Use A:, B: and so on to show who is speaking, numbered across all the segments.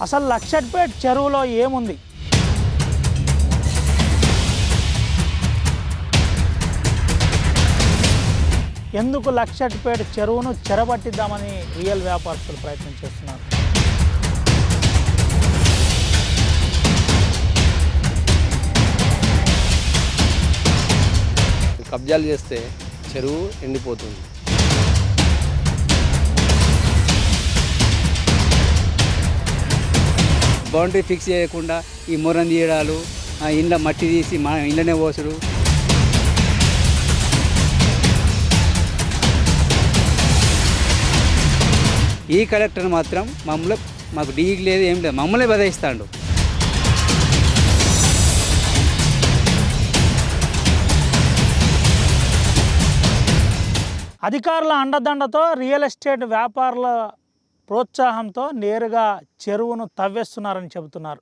A: అసలు లక్షట్పేట చెరువులో ఏముంది? ఎందుకు లక్షట్పేట చెరువును చెరబట్టిద్దామని రియల్ వ్యాపారస్తులు ప్రయత్నం చేస్తున్నారు?
B: కబ్జాలు చేస్తే చెరువు ఎండిపోతుంది.
C: బౌండరీ ఫిక్స్ చేయకుండా ఈ మొరం తీయడాలు, ఇండ్ల మట్టి తీసి మన ఇండ్లనే పోసుడు. ఈ కలెక్టర్ మాత్రం మాకు డీకి లేదు, ఏం లేదు, మమ్మల్ని బెదిరిస్తాడు.
A: అధికారుల అండదండతో రియల్ ఎస్టేట్ వ్యాపారుల ప్రోత్సాహంతో నేరుగా చెరువును తవ్వేస్తున్నారని చెబుతున్నారు.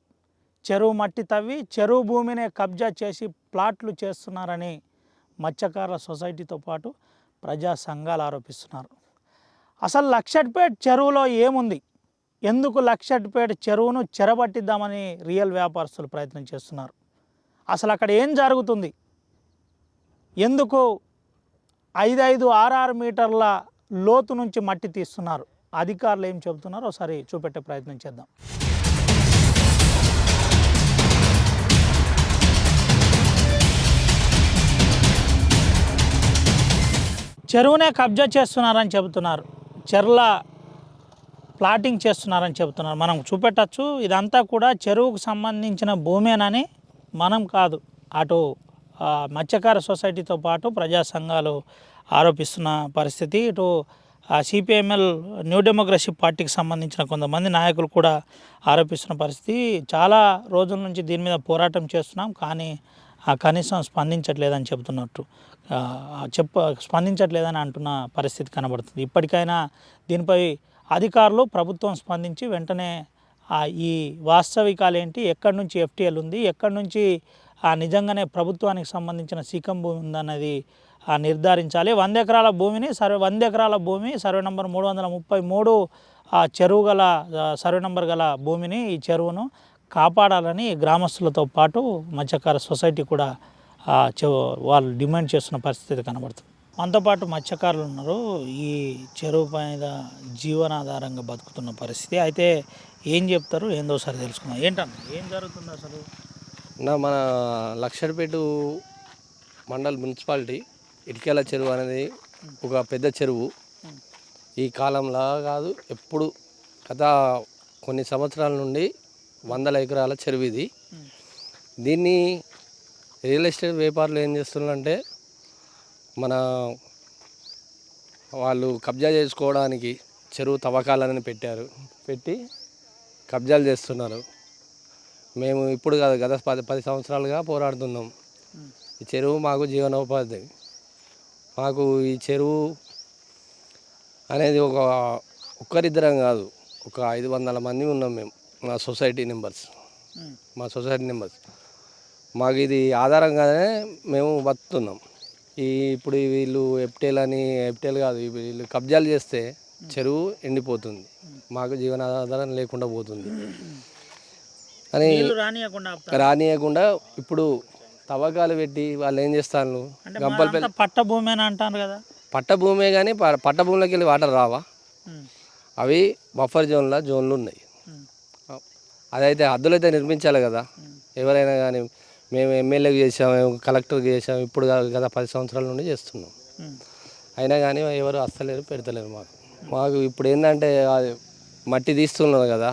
A: చెరువు మట్టి తవ్వి చెరువు భూమిని కబ్జా చేసి ప్లాట్లు చేస్తున్నారని మత్స్యకారుల సొసైటీతో పాటు ప్రజా సంఘాలు ఆరోపిస్తున్నారు. అసలు లక్షట్పేట చెరువులో ఏముంది? ఎందుకు లక్షట్పేట చెరువును చెరబట్టిద్దామని రియల్ వ్యాపారస్తులు ప్రయత్నం చేస్తున్నారు? అసలు అక్కడ ఏం జరుగుతుంది? ఎందుకు 5-6 మీటర్ల లోతు నుంచి మట్టి తీస్తున్నారు? అధికారులు ఏం చెబుతున్నారో ఒకసారి చూపెట్టే ప్రయత్నం చేద్దాం. చెరువునే కబ్జా చేస్తున్నారని చెబుతున్నారు. చెర్ల ప్లాటింగ్ చేస్తున్నారని చెబుతున్నారు. మనం చూపెట్టచ్చు. ఇదంతా కూడా చెరువుకు సంబంధించిన భూమేనని మనం కాదు, అటు మత్స్యకార సొసైటీతో పాటు ప్రజా సంఘాలు ఆరోపిస్తున్న పరిస్థితి. ఇటు సిపిఎంఎల్ న్యూ డెమోక్రసీ పార్టీకి సంబంధించిన కొంతమంది నాయకులు కూడా ఆరోపిస్తున్న పరిస్థితి. చాలా రోజుల నుంచి దీని మీద పోరాటం చేస్తున్నాం, కానీ కనీసం స్పందించట్లేదని చెబుతున్నట్టు స్పందించట్లేదని అంటున్న పరిస్థితి కనబడుతుంది. ఇప్పటికైనా దీనిపై అధికారులు, ప్రభుత్వం స్పందించి వెంటనే ఈ వాస్తవికాలు ఏంటి, ఎక్కడి నుంచి ఎఫ్టీఎల్ ఉంది, ఎక్కడి నుంచి నిజంగానే ప్రభుత్వానికి సంబంధించిన సీకం భూమి ఉందన్నది నిర్ధారించాలి. 100 ఎకరాల భూమిని 100 ఎకరాల భూమి సర్వే నంబర్ 333 చెరువు గల సర్వే నంబర్ గల భూమిని, ఈ చెరువును కాపాడాలని గ్రామస్తులతో పాటు మత్స్యకార సొసైటీ కూడా వాళ్ళు డిమాండ్ చేస్తున్న పరిస్థితి కనబడుతుంది. మనతో పాటు మత్స్యకారులు ఉన్నారు. ఈ చెరువు పైన జీవనాధారంగా బతుకుతున్న పరిస్థితి. అయితే ఏం చెప్తారు ఏందో సరే తెలుసుకుందాం. ఏంటన్నా ఏం జరుగుతుంది అసలు?
B: మన లక్షట్పేట మండల్ మున్సిపాలిటీ ఇటుకేల చెరువు అనేది ఒక పెద్ద చెరువు. ఈ కాలంలో కాదు, ఎప్పుడు గత కొన్ని సంవత్సరాల నుండి 100 ఎకరాల చెరువు ఇది. దీన్ని రియల్ ఎస్టేట్ వ్యాపారులు ఏం చేస్తున్నారంటే, మన వాళ్ళు కబ్జా చేసుకోవడానికి చెరువు తవ్వకాలని పెట్టి కబ్జాలు చేస్తున్నారు. మేము ఇప్పుడు కాదు, గత 10 సంవత్సరాలుగా పోరాడుతున్నాం. ఈ చెరువు మాకు జీవనోపాధి. మాకు ఈ చెరువు అనేది ఒక్కరిద్దరం కాదు, ఒక 500 మంది ఉన్నాం మేము, మా సొసైటీ మెంబర్స్. మాకు ఇది ఆధారంగానే మేము బతుకుతున్నాం. ఇప్పుడు వీళ్ళు ఎఫ్టీఎల్ కాదు, వీళ్ళు కబ్జాలు చేస్తే చెరువు ఎండిపోతుంది, మాకు జీవనాధారం లేకుండా పోతుంది అని రానియకుండా ఇప్పుడు తవ్వకాలు పెట్టి వాళ్ళు ఏం చేస్తారు,
A: పట్ట భూమి అని అంటారు కదా.
B: పట్ట భూమే, కానీ పట్ట భూమిలోకి వెళ్ళి వాటర్ రావా? అవి బఫర్ జోన్లు ఉన్నాయి. అదైతే హద్దులు అయితే నిర్మించాలి కదా. ఎవరైనా కానీ మేము ఎమ్మెల్యేకి చేసాము, కలెక్టర్కి చేసాము, ఇప్పుడు గత 10 సంవత్సరాల నుండి చేస్తున్నాం. అయినా కానీ ఎవరు అస్తలేరు, పెడతలేరు. మాకు ఇప్పుడు ఏంటంటే మట్టి తీస్తున్నారు కదా,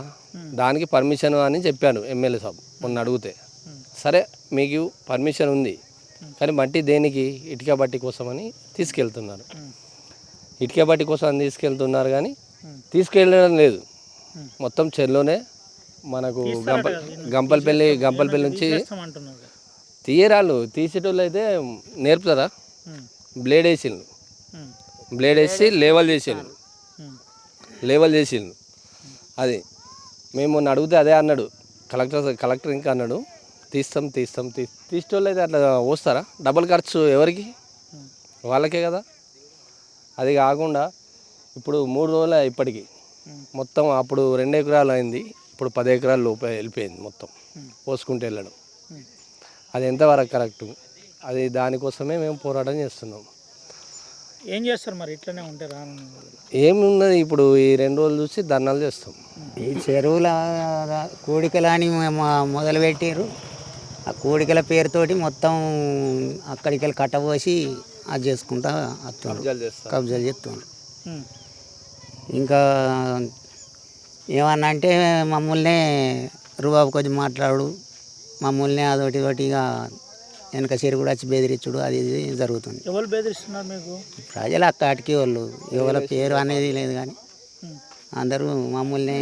B: దానికి పర్మిషన్ అని చెప్పాను ఎమ్మెల్యే సాబ్ మొన్న అడిగితే. సరే మీకు పర్మిషన్ ఉంది, కానీ మట్టి దేనికి? ఇటుక బట్టి కోసమని తీసుకెళ్తున్నారు. ఇటుక బట్టి కోసం అని తీసుకెళ్తున్నారు, కానీ తీసుకెళ్ళడం లేదు. మొత్తం చెరువులోనే మనకు గంపలపల్లి నుంచి తీయరాళ్ళు తీసేటోళ్ళు అయితే నేర్పుతారా? బ్లేడ్ వేసి లేవల్ చేసిండు. అది మేము మొన్న అడిగితే అదే అన్నాడు కలెక్టర్ ఇంకా అన్నాడు, తీస్తాం తీసేటోళ్ళు అయితే అట్లా వస్తారా? డబుల్ ఖర్చు ఎవరికి? వాళ్ళకే కదా. అది కాకుండా ఇప్పుడు 3 రోజులు ఇప్పటికి మొత్తం, అప్పుడు 2 ఎకరాలు అయింది, ఇప్పుడు 10 ఎకరాల లోపే వెళ్ళిపోయింది మొత్తం పోసుకుంటూ వెళ్ళడం. అది ఎంతవరకు కరెక్టు? అది దానికోసమే మేము పోరాటం చేస్తున్నాం.
A: ఏం చేస్తారు మరి ఇట్లనే ఉంటే రాను?
B: ఏమున్నది ఇప్పుడు ఈ 2 రోజులు చూసి ధర్నాలు చేస్తాం.
D: ఈ చెరువుల కూడికలని మొదలుపెట్టారు. ఆ కూడికల పేరుతోటి మొత్తం అక్కడికి వెళ్ళి కట్టబోసి అది చేసుకుంటా
B: కబ్జాలు చేస్తాం.
D: కబ్జాలు చేస్తున్నారు.
A: ఉమ్.
D: ఇంకా ఏమన్నా అంటే మమ్మల్నే రుబాబు కొద్ది మాట్లాడు, మమ్మల్ని అదొకటి ఒకటిగా వెనక చెరువు కూడా వచ్చి బెదిరించుడు అది ఇది జరుగుతుంది.
A: ఎవరు బెదిరిస్తున్నారు మీకు?
D: ప్రజలు అక్కడికి వాళ్ళు ఎవరి పేరు అనేది లేదు కానీ అందరూ మమ్మల్ని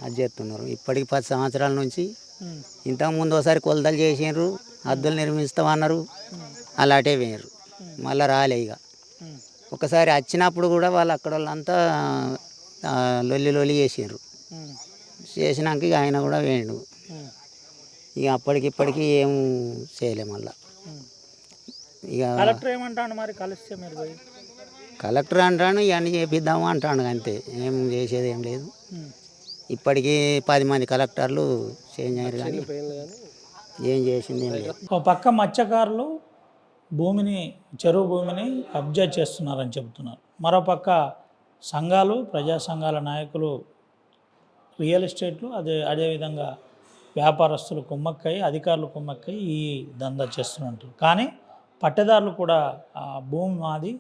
D: అది చేస్తున్నారు. ఇప్పటికి 10 సంవత్సరాల నుంచి. ఇంతకుముందు ఒకసారి కొలతలు చేసినారు, హద్దులు నిర్మిస్తామన్నారు, అలాంటే వేయరు, మళ్ళీ రాలే. ఇక ఒకసారి వచ్చినప్పుడు కూడా వాళ్ళు అక్కడ వాళ్ళంతా లొల్లి చేసినారు. చేసినాక ఇక ఆయన కూడా వేయండు. ఇక అప్పటికిప్పటికి ఏం చేయలే. మళ్ళీ ఇక
A: కలెక్టర్ ఏమంటాడు మరి కలిస్తే మీరు పోయి?
D: కలెక్టర్ అంటాను ఇవన్నీ చేపిద్దాము అంటాను, అంతే. ఏం చేసేది ఏం లేదు. ఇప్పటికీ 10 మంది కలెక్టర్లు చేంజ్ అయ్యారు కానీ ఏం చేసింది ఏం లేదు.
A: ఒక పక్క మత్స్యకారులు భూమిని, చెరువు భూమిని కబ్జా చేస్తున్నారని చెబుతున్నారు. మరోపక్క సంఘాలు, ప్రజా సంఘాల నాయకులు, రియల్ ఎస్టేట్లు, అదేవిధంగా వ్యాపారస్తులు కుమ్మక్కై, అధికారులు కుమ్మక్కై ఈ దందా చేస్తున్నట్టు. కానీ పట్టేదారులు కూడా ఆ భూమి మాది,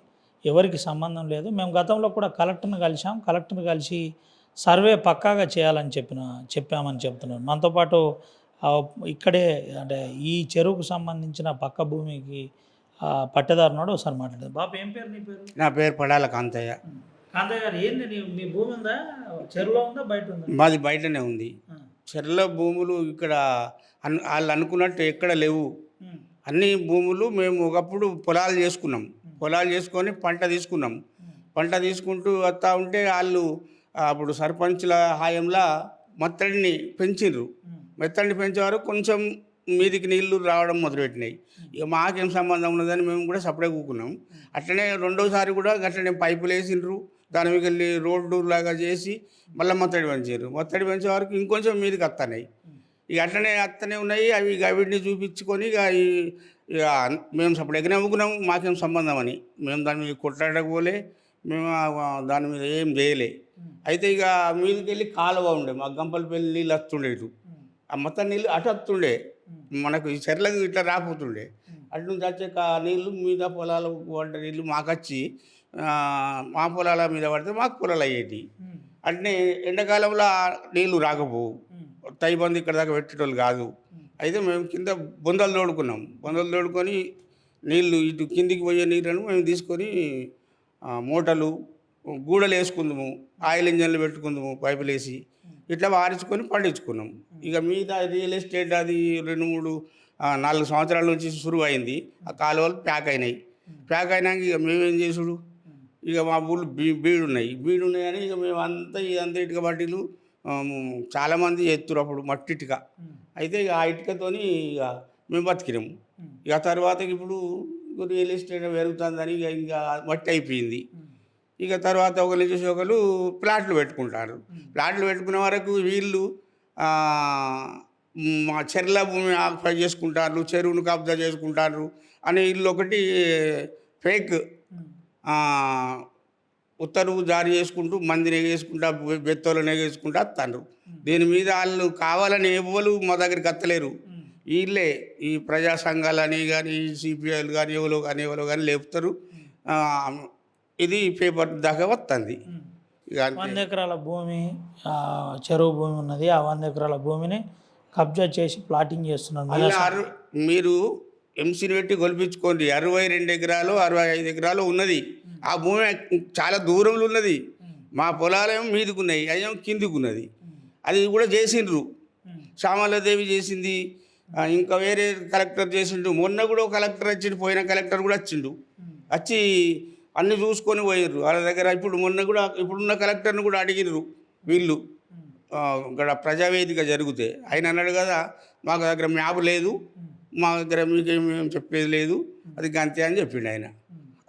A: ఎవరికి సంబంధం లేదు, మేము గతంలో కూడా కలెక్టర్ని కలిసాం, కలెక్టర్ని కలిసి సర్వే పక్కాగా చేయాలని చెప్పామని చెప్తున్నారు. మనతో పాటు ఇక్కడే అంటే ఈ చెరువుకు సంబంధించిన పక్క భూమికి పట్టేదారు ఉన్నాడు, ఒకసారి మాట్లాడేది. బాబు ఏం పేరు నీ పేరు?
E: నా పేరు పడాల కాంతయ్య.
A: కాంతయ్య గారు, ఏంటి మీ భూమి ఉందా? చెరువులో ఉందా, బయట ఉందా?
E: మాది బయటనే ఉంది. చెర్ల భూములు ఇక్కడ వాళ్ళు అనుకున్నట్టు ఎక్కడ లేవు. అన్ని భూములు మేము ఒకప్పుడు పొలాలు చేసుకున్నాం. పొలాలు చేసుకొని పంట తీసుకున్నాం. పంట తీసుకుంటూ వస్తూ ఉంటే వాళ్ళు అప్పుడు సర్పంచ్ల హాయంలో మత్తడిని పెంచిండ్రు. మెత్తడిని పెంచేవారు కొంచెం మీదికి నీళ్లు రావడం మొదలుపెట్టినాయి. ఇక మాకేం సంబంధం ఉన్నదని మేము కూడా సపరేట్ కూకున్నాం. అట్లనే రెండోసారి కూడా అట్లనే పైపులు వేసిండ్రు, దాని మీద వెళ్ళి రోడ్డు లాగా చేసి మళ్ళీ మత్తడి పెంచారు. మత్తడి పెంచే వరకు ఇంకొంచెం మీదకి వస్తున్నాయి. ఇక అట్లనే ఉన్నాయి. అవి వీటిని చూపించుకొని ఇక మేము సపరేట్గానే అమ్ముకున్నాము, మాకేం సంబంధం అని. మేము దాని మీద కొట్లాడకపోలే, మేము దాని మీద ఏం చేయలే. అయితే ఇక మీదకి వెళ్ళి కాలువ ఉండే, మా గంపలపల్లి నీళ్ళు వస్తుండే, ఇటు ఆ మొత్తం నీళ్ళు అటు వస్తుండే, మనకు ఈ చెర్లకు ఇట్లా రాపోతుండే. అటు నుంచి వచ్చే నీళ్ళు మీద పొలాలు పడ్డ నీళ్ళు మాకు వచ్చి మా పొలాల మీద పడితే మాకు పొలాలు అయ్యేటి. అంటే ఎండాకాలంలో నీళ్ళు రాకపోవు, తైబంది ఇక్కడ దాకా పెట్టేటోళ్ళు కాదు. అయితే మేము కింద బొందలు తోడుకున్నాం. బొందలు తోడుకొని నీళ్ళు ఇటు కిందికి పోయే నీళ్ళను మేము తీసుకొని మూటలు, గూడలు వేసుకుందాము, ఆయిల్ ఇంజన్లు పెట్టుకుందాము, పైపులు వేసి ఇట్లా వారించుకొని పండించుకున్నాం. ఇక మీద రియల్ ఎస్టేట్ అది 2-3-4 సంవత్సరాల నుంచి సురువు అయింది. ఆ కాలువలు ప్యాక్ అయినాయి. ప్యాక్ అయినాక ఇక మేమేం చేసుడు, ఇక మా ఊళ్ళు బీడు ఉన్నాయని ఇక మేము ఇదంతా ఇటుక బట్టీలు చాలామంది ఎత్తురు అప్పుడు మట్టి ఇటుక. అయితే ఇక ఆ ఇటుకతోని ఇక మేము బతికినాము. ఇక తర్వాత ఇప్పుడు రియల్ ఎస్టేట్ పెరుగుతుందని ఇంకా మట్టి అయిపోయింది. ఇక తర్వాత ఒకరిని చూసి ఒకరు ప్లాట్లు పెట్టుకుంటారు. ప్లాట్లు పెట్టుకునే వరకు వీళ్ళు మా చెర్ల భూమి ఆక్యుపై చేసుకుంటారు, చెరువును కబ్జా చేసుకుంటారు అని వీళ్ళు ఒకటి ఫేక్ ఉత్తర్వు జారీ చేసుకుంటూ మందిని ఎగేసుకుంటా, బెత్తోళ్ళని ఎగేసుకుంటూ వస్తారు. దీని మీద వాళ్ళు కావాలని ఎవరు మా దగ్గరికి వస్తలేరు. వీళ్ళే ఈ ప్రజా సంఘాలని కానీ, సిపిఐలు కానీ, ఎవరో కానీ లేపుతారు. ఇది పేపర్ దాకా వస్తుంది. ఇక
A: 100 ఎకరాల భూమి, చెరువు భూమి ఉన్నది. ఆ 100 ఎకరాల భూమిని కబ్జా చేసి ప్లాటింగ్ చేస్తున్నారు.
E: మీరు ఎంసీని పెట్టి గొలిపించుకోండి. 62 ఎకరాలు 65 ఎకరాలు ఉన్నది. ఆ భూమి చాలా దూరంలో ఉన్నది. మా పొలాలేమో మీదకున్నాయి, అదేమో కిందికున్నది. అది కూడా చేసిండ్రు. శ్యామలాదేవి చేసింది, ఇంకా వేరే కలెక్టర్ చేసిండు. మొన్న కూడా కలెక్టర్ వచ్చిండు, పోయిన కలెక్టర్ కూడా వచ్చిండు. వచ్చి అన్నీ చూసుకొని పోయిర్రు వాళ్ళ దగ్గర. ఇప్పుడున్న కలెక్టర్ని కూడా అడిగిర్రు వీళ్ళు. ఇక్కడ ప్రజావేదిక జరిగితే ఆయన అన్నాడు కదా, మాకు దగ్గర మ్యాప్ లేదు, మా దగ్గర మీకేమేం చెప్పేది లేదు, అది గంతే అని చెప్పిండు ఆయన.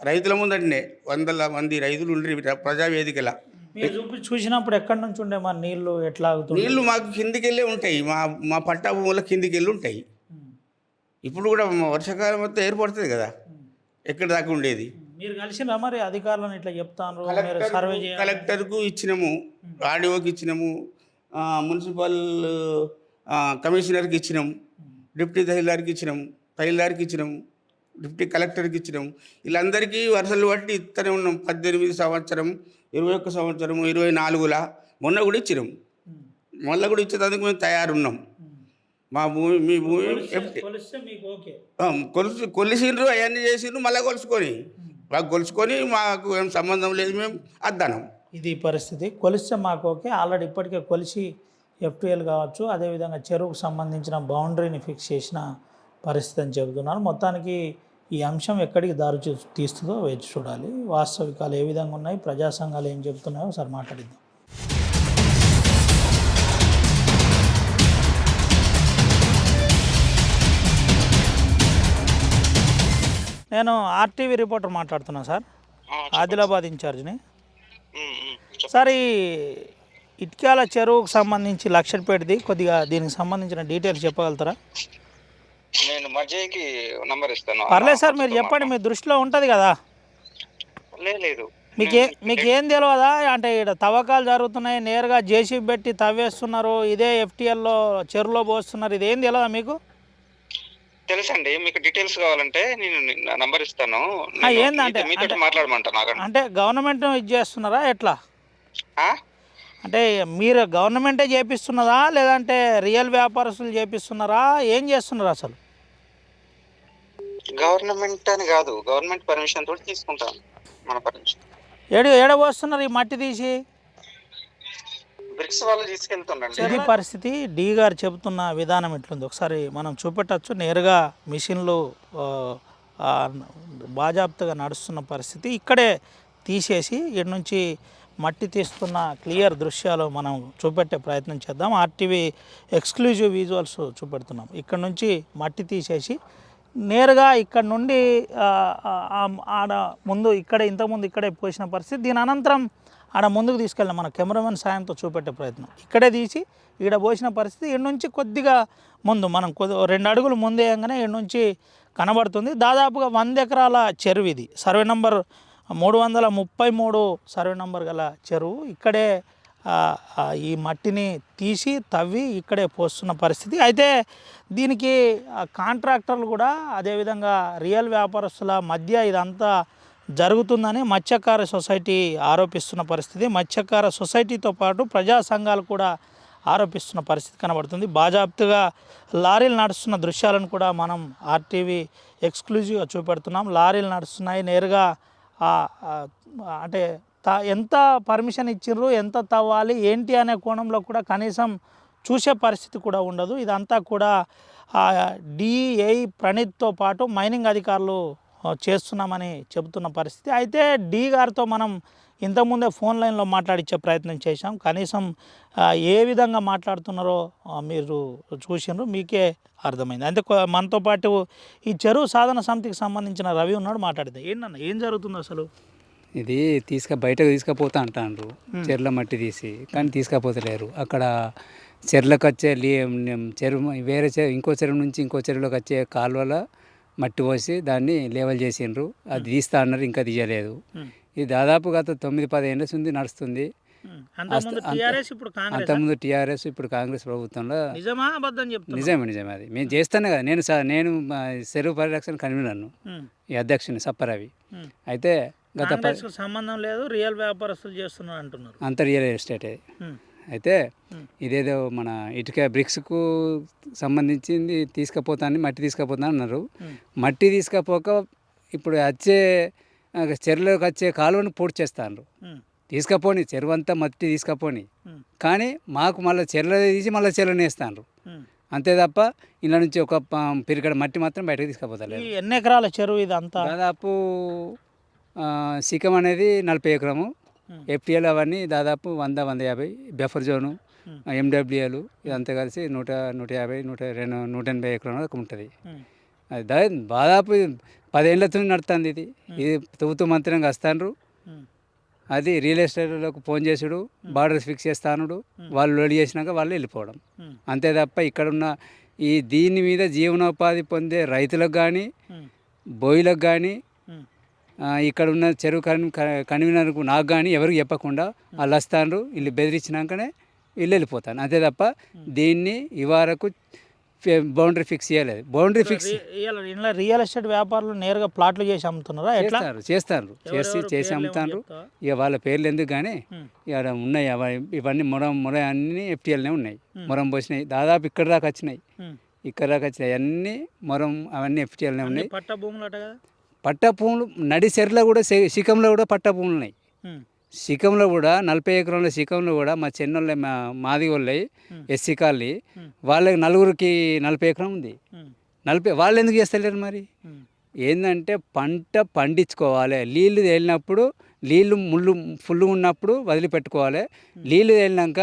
E: రైతుల ముందంటే 100 మంది రైతులు ఉండ్రి ప్రజావేదికలా.
A: మీరు చూసినప్పుడు ఎక్కడి నుంచి ఉండే మరి నీళ్లు ఎట్లా ఆగుతుంది?
E: నీళ్లు మాకు కిందికి వెళ్ళే ఉంటాయి, మా మా పట్టా భూముల కిందికి వెళ్ళి ఉంటాయి. ఇప్పుడు కూడా వర్షాకాలం మొత్తం ఏర్పడుతుంది కదా, ఎక్కడ దాకా ఉండేది.
A: మీరు కలిసినా మరి అధికారులను ఇట్లా చెప్తాను మీరు సర్వే చేయాలి.
E: కలెక్టర్కు ఇచ్చినాము, ఆర్డీఓకి ఇచ్చినాము, మున్సిపల్ కమిషనర్కి ఇచ్చినాము, డిప్యూటీ తహసీల్దార్కి ఇచ్చినాము, డిప్యూటీ కలెక్టర్కి ఇచ్చినాము. వీళ్ళందరికీ వరుసలు బట్టి ఇస్తూనే ఉన్నాం. 18 సంవత్సరం, 21 సంవత్సరం, 24లా మొన్న కూడా ఇచ్చినాం. మళ్ళీ కూడా ఇచ్చేందుకు మేము తయారున్నాం. మా భూమి మీ భూమి
A: కొలిస్తే మీకు ఓకే.
E: కొలిసిండ్రు, అవన్నీ చేసిండ్రు, మళ్ళీ కొలుసుకొని మాకు ఏం సంబంధం లేదు, మేము అద్దానం.
A: ఇది పరిస్థితి. కొలిస్తే మాకు ఓకే. ఆల్రెడీ ఇప్పటికే కొలిసి ఎఫ్టీఎల్ కావచ్చు, అదేవిధంగా చెరువుకు సంబంధించిన బౌండరీని ఫిక్స్ చేసిన పరిస్థితి అని చెబుతున్నారు. మొత్తానికి ఈ అంశం ఎక్కడికి దారి తీస్తుందో వేచి చూడాలి. వాస్తవికాలు ఏ విధంగా ఉన్నాయి, ప్రజా సంఘాలు ఏం చెబుతున్నాయో ఒకసారి మాట్లాడిద్దాం. నేను ఆర్టీవీ రిపోర్టర్ మాట్లాడుతున్నాను సార్, ఆదిలాబాద్ ఇన్ఛార్జ్ని. సార్, ఈ ఇటుక్యాల చెరువుకు సంబంధించి లక్షపేటది కొద్దిగా దీనికి సంబంధించిన డీటెయిల్స్ చెప్పగలుగుతారా?
F: నేను మజయ్కి నంబర్ ఇస్తాను.
A: పర్లేదు సార్, మీరు చెప్పండి, మీ దృష్టిలో ఉంటుంది కదా.
F: లేదు
A: మీకేం తెలియదా? అంటే ఇక్కడ తవ్వకాలు జరుగుతున్నాయి, నేరుగా జేసీబీ పెట్టి తవ్వేస్తున్నారు, ఇదే ఎఫ్టీఎల్లో చెరువులో పోస్తున్నారు, ఇదేం తెలియదా మీకు?
F: తెలుసండి. మీకు డీటెయిల్స్ కావాలంటే నేను నంబర్ ఇస్తాను.
A: ఏందంటే
F: మీతో మాట్లాడమంటాను.
A: అంటే గవర్నమెంట్ ఇది చేస్తున్నారా ఎట్లా? అంటే మీరు గవర్నమెంటే చేపిస్తున్నదా లేదంటే రియల్ వ్యాపారస్తులు చేపిస్తున్నారా, ఏం చేస్తున్నారు అసలు?
F: గవర్నమెంట్ అని కాదు, గవర్నమెంట్ పర్మిషన్ తోటి తీసుకుంటాను, మన పర్మిషన్.
A: ఏడ పోస్తున్నారు ఈ మట్టి తీసి?
F: బ్రిక్స్ వాళ్ళు తీసుకెళ్తుండండి.
A: ఇది పరిస్థితి. డి గారు చెబుతున్న విధానం ఎట్లుంది ఒకసారి మనం చూపెట్టచ్చు. నేరుగా మిషన్లు బాజాప్తగా నడుస్తున్న పరిస్థితి. ఇక్కడే తీసేసి ఇక్కడి నుంచి మట్టి తీస్తున్న క్లియర్ దృశ్యాలు మనం చూపెట్టే ప్రయత్నం చేద్దాం. ఆర్టీవీ ఎక్స్క్లూజివ్ విజువల్స్ చూపెడుతున్నాం. ఇక్కడ నుంచి మట్టి తీసేసి నేరుగా ఇక్కడ నుండి ఆడ ముందు ఇక్కడే ఇంతకుముందు ఇక్కడే పోసిన పరిస్థితి. దీని అనంతరం ఆడ ముందుకు తీసుకెళ్ళాం మన కెమెరామెన్ సాయంతో చూపెట్టే ప్రయత్నం. ఇక్కడే తీసి ఈడ పోసిన పరిస్థితి. ఈడ నుంచి కొద్దిగా ముందు మనం 2 అడుగులు ముందేయంగానే ఈడ నుంచి కనబడుతుంది. దాదాపుగా 100 ఎకరాల చెరువు ఇది. సర్వే నంబర్ 333 సర్వే నంబర్ గల చెరువు. ఇక్కడే ఈ మట్టిని తీసి తవ్వి ఇక్కడే పోస్తున్న పరిస్థితి. అయితే దీనికి కాంట్రాక్టర్లు కూడా అదేవిధంగా రియల్ వ్యాపారస్తుల మధ్య ఇదంతా జరుగుతుందని మత్స్యకార సొసైటీ ఆరోపిస్తున్న పరిస్థితి. మత్స్యకార సొసైటీతో పాటు ప్రజా సంఘాలు కూడా ఆరోపిస్తున్న పరిస్థితి కనబడుతుంది. బాజాప్తుగా లారీలు నడుస్తున్న దృశ్యాలను కూడా మనం ఆర్టీవీ ఎక్స్క్లూజివ్గా చూపెడుతున్నాం. లారీలు నడుస్తున్నాయి. నేరుగా అంటే ఎంత పర్మిషన్ ఇచ్చిర్రు, ఎంత తవ్వాలి ఏంటి అనే కోణంలో కూడా కనీసం చూసే పరిస్థితి కూడా ఉండదు. ఇదంతా కూడా డిఐ ప్రణీత్తో పాటు మైనింగ్ అధికారులు చేస్తున్నామని చెబుతున్న పరిస్థితి. అయితే డి గారితో మనం ఇంతకుముందే ఫోన్ లైన్లో మాట్లాడించే ప్రయత్నం చేశాం. కనీసం ఏ విధంగా మాట్లాడుతున్నారో మీరు చూసినారు, మీకే అర్థమైంది. అంటే మనతో పాటు ఈ చెరువు సాధన సమితికి సంబంధించిన రవి ఉన్నాడు, మాట్లాడిద్దాం. ఏంటన్నా ఏం జరుగుతుంది అసలు?
C: ఇది బయటకు తీసుకుపోతా అంటారు, చెర్ల మట్టి తీసి, కానీ తీసుకుపోతలేరు. అక్కడ చెర్లకు వచ్చే చెరువు వేరే ఇంకో చెరువు నుంచి ఇంకో చెరువులోకి వచ్చే కాలువల మట్టి పోసి దాన్ని లేవల్ చేసిండ్రు. అది తీస్తా అన్నారు, ఇంకా తీయలేదు. ఇది దాదాపు గత 9-10 ఏళ్ళ నుంచి నడుస్తుంది. అంతకుముందు టీఆర్ఎస్, ఇప్పుడు కాంగ్రెస్ ప్రభుత్వంలో. నిజమే అది మేము చేస్తానే కదా. నేను చెరువు పరిరక్షణ కన్వీనర్ను, ఈ అధ్యక్షుని సప్పరవి. అయితే గత
A: సంబంధం లేదు, రియల్ వ్యాపారస్తులు చేస్తున్నారు అంటున్నారు.
C: అంత రియల్ ఎస్టేట్. అయితే ఇదేదో మన ఇటుక బ్రిక్స్కు సంబంధించింది తీసుకుపోతాను, మట్టి తీసుకుపోతాను అన్నారు. మట్టి తీసుకపోక ఇప్పుడు వచ్చే చెరువులోకి వచ్చే కాలువను పూర్తి చేస్తాను. తీసుకపోని చెరువు అంతా మట్టి తీసుకపోని, కానీ మాకు మళ్ళీ చెరువులో తీసి మళ్ళీ చెరువుని వేస్తాను. అంతే తప్ప ఇలా నుంచి ఒక పిరికడ మట్టి మాత్రం బయటకు తీసుకుపోతారు.
A: ఎన్ని ఎకరాల చెరువు ఇదంతా?
C: దాదాపు సికం అనేది 40 ఎకరము, ఎఫ్టీఎల్ అవన్నీ దాదాపు 100-150, బఫర్ జోను, ఎండబ్ల్యూఎలు ఇదంతా కలిసి 100-150, 180 ఎకరం వరకు ఉంటుంది. అది దాదాపు 10 ఏళ్ళతో నడుస్తుంది. ఇది తవ్వుతూ మంత్రంగా వస్తాండ్రు. అది రియల్ ఎస్టేట్లకు ఫోన్ చేసుడు, బార్డర్స్ ఫిక్స్ చేస్తానుడు, వాళ్ళు రెడీ చేసినాక వాళ్ళు వెళ్ళిపోవడం. అంతే తప్ప ఇక్కడున్న దీని మీద జీవనోపాధి పొందే రైతులకు కానీ, బోయిలకు కానీ, ఇక్కడ ఉన్న చెరువు కన్వీనర్కు నాకు కానీ ఎవరికి చెప్పకుండా వాళ్ళు వస్తాను, వీళ్ళు బెదిరించినాకనే వీళ్ళు వెళ్ళిపోతాను. అంతే తప్ప దీన్ని ఇవరకు బౌండరీ ఫిక్స్ చేయలేదు. బౌండరీ ఫిక్స్
A: ఇలా రియల్ ఎస్టేట్ వ్యాపారులు నేరుగా ప్లాట్లు చేసి అమ్ముతున్నారా? ఎట్లా
C: చేస్తారు చేసి అమ్ముతారు. ఇక వాళ్ళ పేర్లు ఎందుకు కానీ ఇక్కడ ఉన్నాయి ఇవన్నీ మొర అన్నీ ఎఫ్టీఎల్నే ఉన్నాయి. మొరం పోసినాయి దాదాపు ఇక్కడ దాకా వచ్చినాయి అన్నీ మొరం అవన్నీ ఎఫ్టీఎల్నే ఉన్నాయి.
A: పట్ట భూములు అట కదా,
C: పట్ట భూములు నడిసెర్లో కూడా శిఖంలో కూడా పట్ట భూములు ఉన్నాయి. శిఖంలో కూడా 40 ఎకరాల శిఖంలో కూడా మా చెన్నోళ్ళ మాది వాళ్ళవి ఎస్సీ కాలనీ వాళ్ళకి నలుగురికి 40 ఎకరం ఉంది. 40 వాళ్ళు ఎందుకు చేస్తలేరు మరి? ఏంటంటే పంట పండించుకోవాలి, నీళ్ళు తేలినప్పుడు నీళ్ళు ముళ్ళు ఫుల్గా ఉన్నప్పుడు వదిలిపెట్టుకోవాలి. నీళ్ళు తేలినాక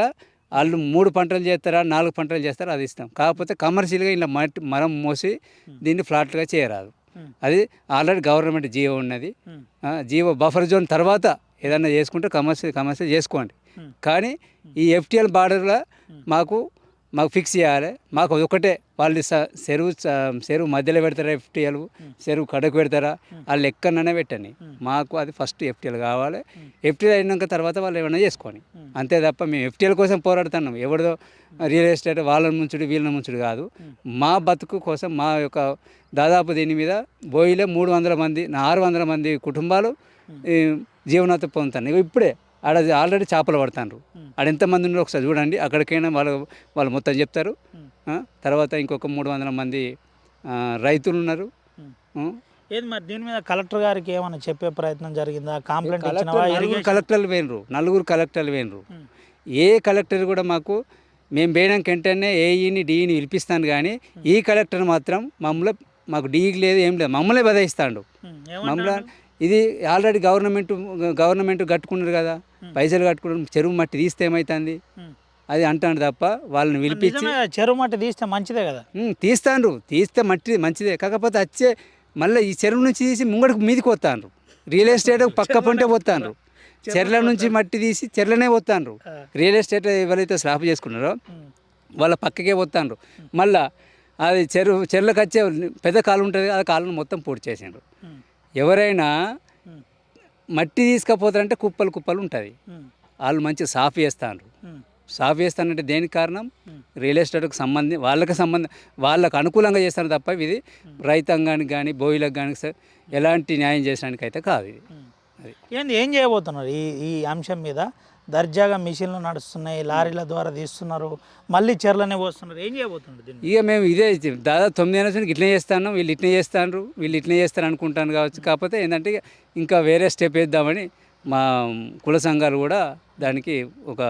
C: వాళ్ళు 3 పంటలు చేస్తారా 4 పంటలు చేస్తారా అది ఇస్తాం. కాకపోతే కమర్షియల్గా ఇలా మరం మోసి దీన్ని ఫ్లాట్గా చేయరాదు. అది ఆల్రెడీ గవర్నమెంట్ జీవో ఉన్నది. జీవో బఫర్ జోన్ తర్వాత ఏదన్నా చేసుకుంటే కమర్షియల్ చేసుకోండి. కానీ ఈ ఎఫ్టీఎల్ బార్డర్లో మాకు ఫిక్స్ చేయాలి. మాకు ఒకటే వాళ్ళు చెరువు మధ్యలో పెడతారా, ఎఫ్టీఎల్ చెరువు కడకు పెడతారా, వాళ్ళు ఎక్కడనే పెట్టండి. మాకు అది ఫస్ట్ ఎఫ్టీఎల్ కావాలి. ఎఫ్టీఎల్ అయినాక తర్వాత వాళ్ళు ఏమైనా చేసుకోండి. అంతే తప్ప మేము ఎఫ్టీఎల్ కోసం పోరాడుతున్నాం. ఎవరిదో రియల్ ఎస్టేట్ వాళ్ళని ముంచుడు వీళ్ళని ముంచుడు కాదు. మా బతుకు కోసం మా యొక్క దాదాపు దీని మీద బోయిలే 300 మంది 600 మంది కుటుంబాలు జీవనోపాధి పొందుతాను. ఇప్పుడే ఆడ ఆల్రెడీ చేపలు పడతారు. ఆడ ఎంతమంది ఉన్నారో ఒకసారి చూడండి. అక్కడికైనా వాళ్ళు మొత్తం చెప్తారు. తర్వాత ఇంకొక 300 మంది రైతులు ఉన్నారు.
A: ఏది మరి దీని మీద కలెక్టర్ గారికి ఏమైనా చెప్పే ప్రయత్నం జరిగిందా? కంప్లైంట్
C: కలెక్టర్లు పోయినరు, 4 కలెక్టర్లు పోయినరు. ఏ కలెక్టర్ కూడా మేము పోయినాక వెంటనే ఏఈని డిఈని పిలిపిస్తాను. కానీ ఈ కలెక్టర్ మాత్రం మాకు డీకి లేదు ఏం లేదు, మమ్మల్ని బదాయిస్తాడు. మమ్మల్ని ఇది ఆల్రెడీ గవర్నమెంట్ కట్టుకున్నారు కదా, పైసలు కట్టుకున్నారు. చెరువు మట్టి తీస్తే ఏమవుతుంది అది అంటాడు తప్ప వాళ్ళని పిలిపించి
A: చెరువు మట్టి తీస్తే మంచిదే కదా.
C: తీస్తే మట్టి మంచిదే. కాకపోతే వచ్చే మళ్ళీ ఈ చెరువు నుంచి తీసి ముంగడికి మీదికి వస్తాను. రియల్ ఎస్టేట్ పక్క పంటే పోతాను. చెర్ల నుంచి మట్టి తీసి చెర్లనే పోతాను. రియల్ ఎస్టేట్ ఎవరైతే స్లాప్ చేసుకున్నారో వాళ్ళ పక్కకే పోతాను. మళ్ళీ అది చెర్లకు వచ్చే పెద్ద కాలు ఉంటుంది, ఆ కాలును మొత్తం పూర్తి చేసిండ్రు. ఎవరైనా మట్టి తీసుకపోతారంటే కుప్పలు ఉంటుంది. వాళ్ళు మంచి సాఫ్ చేస్తారు. సాఫ్ చేస్తానంటే దేనికి కారణం? రియల్ ఎస్టేట్కి వాళ్ళకు అనుకూలంగా చేస్తారు తప్ప ఇది రైతాంగానికి కానీ బోయిలకు కానీ ఎలాంటి న్యాయం చేసడానికి అయితే కాదు. ఇది
A: ఏం చేయబోతున్నారు ఈ అంశం మీద? దర్జాగా మిషన్లు నడుస్తున్నాయి, లారీల ద్వారా తీస్తున్నారు, మళ్ళీ చెర్లనే పోస్తున్నారు. ఏం చేయబోతున్నారు దీన్ని?
C: ఇక మేము ఇదే దాదాపు 9 ఏళ్ళ నుంచి ఇట్లనే చేస్తాను, వీళ్ళు ఇట్లనే చేస్తారు అనుకుంటాను కావచ్చు. కాకపోతే ఏంటంటే ఇంకా వేరే స్టెప్ వేద్దామని మా కుల సంఘాలు కూడా దానికి ఒక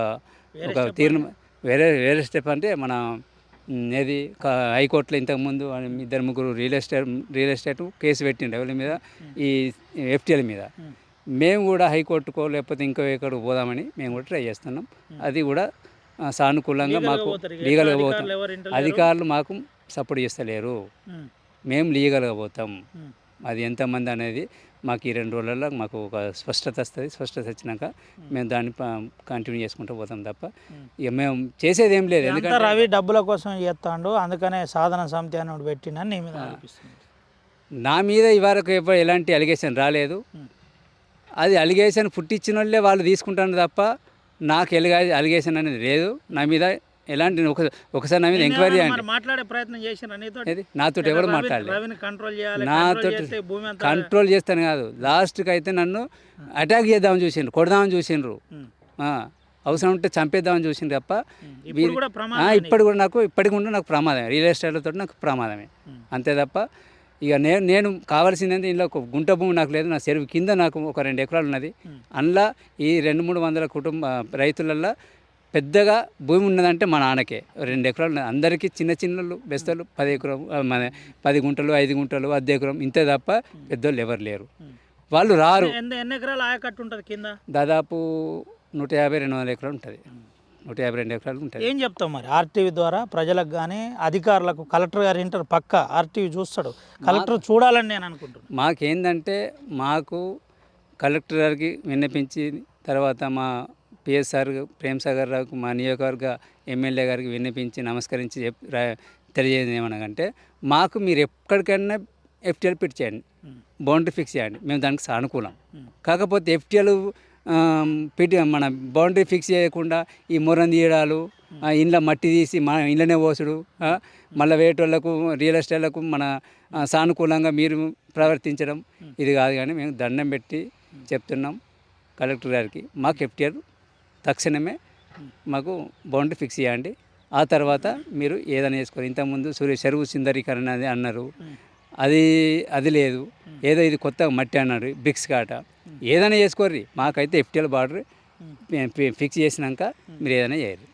C: తీర్మానం వేరే స్టెప్ అంటే మన ఏది హైకోర్టులో ఇంతకుముందు 2-3 రియల్ ఎస్టేట్ కేసు పెట్టిండే వాళ్ళ మీద, ఈ ఎఫ్టీఎల్ మీద. మేము కూడా హైకోర్టుకో లేకపోతే ఇంకో ఎక్కడికి పోదామని మేము కూడా ట్రై చేస్తున్నాం. అది కూడా సానుకూలంగా మాకు లీగల్గా పోతాం. అధికారులు మాకు సపోర్ట్ చేస్తలేరు. మేము లీగల్గా పోతాం. అది ఎంతమంది అనేది మాకు ఈ 2 రోజులలో మాకు ఒక స్పష్టత వస్తుంది. స్పష్టత వచ్చినాక మేము దాన్ని కంటిన్యూ చేసుకుంటూ పోతాం తప్ప ఇక మేము చేసేది ఏం లేదు.
A: ఎందుకంటే రవి డబ్బుల కోసం చేస్తాడు, అందుకనే సాధన సమితి అని పెట్టినా నీ మీద అనిపిస్తుంది.
C: నా మీద ఇవరకు ఎలాంటి అలిగేషన్ రాలేదు. అది అలిగేషన్ పుట్టించిన వాళ్ళే వాళ్ళు తీసుకుంటాను తప్ప నాకు అలిగేషన్ అనేది లేదు. నా మీద ఎలాంటి ఒకసారి నా మీద ఎంక్వైరీ చేయండి.
A: మాట్లాడే ప్రయత్నం చేసిన
C: నాతో ఎవరు మాట్లాడలేదు. కంట్రోల్ చేస్తాను కాదు, లాస్ట్కి అయితే నన్ను అటాక్ చేద్దామని చూసిండ్రు, కొడదామని చూసిండ్రు, అవసరం ఉంటే చంపేద్దామని చూసిండ్రు తప్ప ఇప్పటికి కూడా నాకు ప్రమాదమే. రియల్ ఎస్టేట్లతో నాకు ప్రమాదమే అంతే తప్ప ఇక నేను కావాల్సిందంటే ఇంట్లో ఒక గుంట భూమి నాకు లేదు. నా చెరువు కింద నాకు ఒక 2 ఎకరాలు ఉన్నది. అందులో ఈ 200-300 కుటుంబ రైతులల్లో పెద్దగా భూమి ఉన్నదంటే మా నాన్నకే 2 ఎకరాలు ఉన్నది. అందరికీ చిన్నలు బెస్తలు 10 ఎకరం 10 గుంటలు 5 గుంటలు 1/2 ఎకరం ఇంతే తప్ప పెద్దోళ్ళు ఎవరు లేరు. వాళ్ళు రారు.
A: ఎన్ని ఎకరాలు ఆయకట్టు ఉంటుంది కింద?
C: దాదాపు 150-200 ఎకరాలు ఉంటుంది. 152 ఎకరాలు ఉంటుంది.
A: ఏం చెప్తాం మరి ఆర్టీవీ ద్వారా ప్రజలకు కానీ అధికారులకు? కలెక్టర్ గారు ఇంటర్ పక్క ఆర్టీవీ చూస్తాడు, కలెక్టర్ చూడాలని నేను అనుకుంటున్నాను.
C: మాకేందంటే మాకు కలెక్టర్ గారికి విన్నపించి తర్వాత మా పిఎస్ఆర్ ప్రేమ్ సాగర్ రావుకు మా నియోజకవర్గ ఎమ్మెల్యే గారికి విన్నపించి నమస్కరించి తెలియజేది ఏమనగంటే మాకు మీరు ఎక్కడికైనా ఎఫ్టీఎల్ పిట్ చేయండి, బౌండరీ ఫిక్స్ చేయండి, మేము దానికి సానుకూలం. కాకపోతే ఎఫ్టీఎల్ మన బౌండరీ ఫిక్స్ చేయకుండా ఈ మొరం తీయడాలు, ఇండ్ల మట్టి తీసి మా ఇండ్లనే పోసుడు, మళ్ళీ వేటోళ్ళకు రియల్ ఎస్టేట్లకు మన సానుకూలంగా మీరు ప్రవర్తించడం ఇది కాదు. కానీ మేము దండం పెట్టి చెప్తున్నాం కలెక్టర్ గారికి, మాకు ఎఫ్టీఆర్ తక్షణమే మాకు బౌండరీ ఫిక్స్ చేయండి, ఆ తర్వాత మీరు ఏదైనా చేసుకోరు. ఇంతకుముందు చెరువు సిందరీకరణ అది అన్నారు, అది లేదు, ఏదో ఇది కొత్తగా మట్టి అన్నారు, బ్రిక్స్ కాట, ఏదైనా చేసుకోర్రి, మాకైతే ఎఫ్టీఎల్ బార్డర్ ఫిక్స్ చేసినాక మీరు ఏదైనా చేయరు,